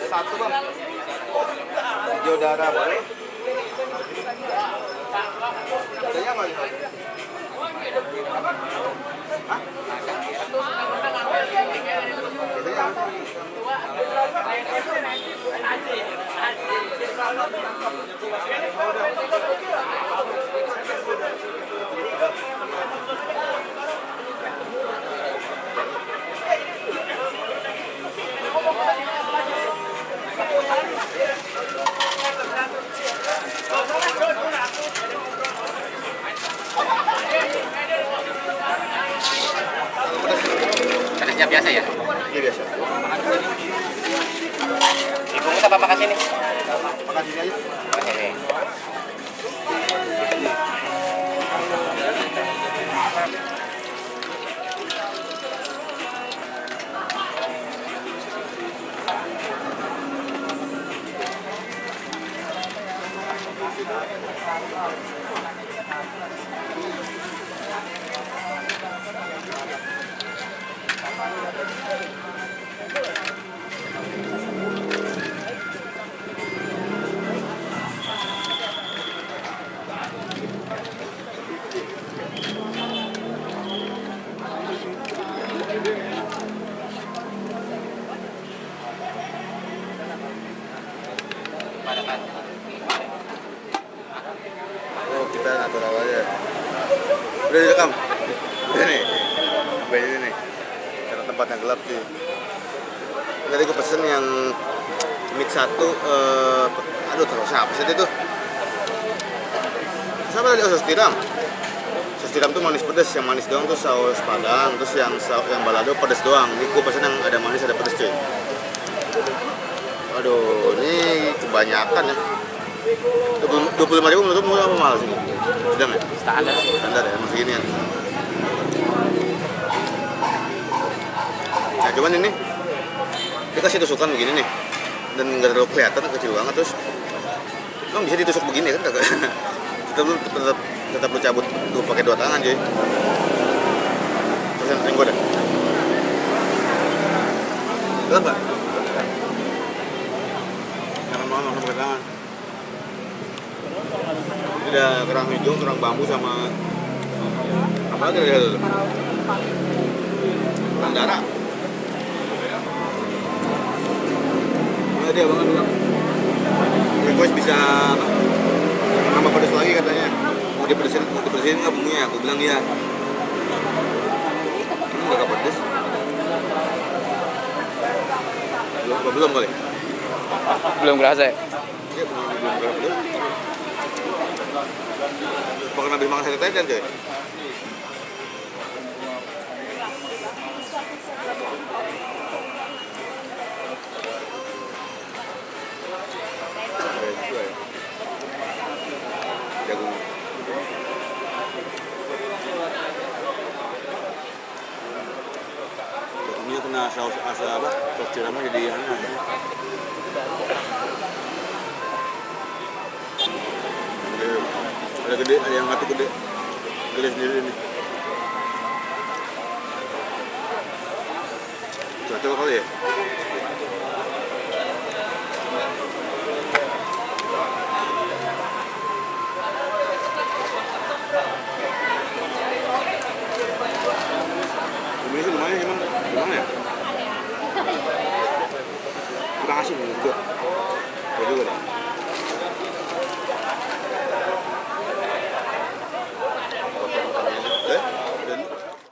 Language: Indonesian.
satu bang. Hijau darah boleh. Harganya apa? Hah? Pedasnya biasa ya? Iya biasa. Dibungkus apa makan sini? Makan sini aja. Makan sini. Oh kita natural aja. Udah direkam. Udah nih. Sampai ini nih. Karena tempatnya gelap sih. Tadi gue pesen yang mix satu. Aduh terusnya apa sih itu? Sama tadi saus tiram. Saus tiram tuh manis pedes. Yang manis doang tuh saus padang. Terus yang balado pedes doang. Ini gue pesen yang ada manis ada pedes cuy. Aduh, ini kebanyakan ya. 25.000 menurut murah apa mahal sih? Sedang ya? Standar sih. Standar ya, masih gini kan. Nah cuman ini dia kasih tusukan begini nih. Dan nggak terlalu kelihatan, kecil banget. Terus emang bisa ditusuk begini kan? tetap lu cabut lu pakai dua tangan cuy. Terus yang sering gue deh. Gelap nggak? Jangan mau langsung pakai tangan. Ini ada kerang hijau, kerang bambu sama apa lagi ada itu? Kerang darah. Nah, dia banget bilang request bisa tambah pedas lagi katanya. Mau dipedesin nggak bumbunya? Aku bilang iya. Ini nggak pedes. Belum kali. Belum kerasa ya? Iya belum pedes. Bahkan habis makan sate tetel coy. Jagung. Jagungnya kena saus asa apa? Saus tiramnya jadi aneh. Ada gede, ada yang satu gede. Gede sendiri nih. Cocok kali ya? Ini sih lumayan cuman gimana ya? Kurang asin juga. Kau juga deh.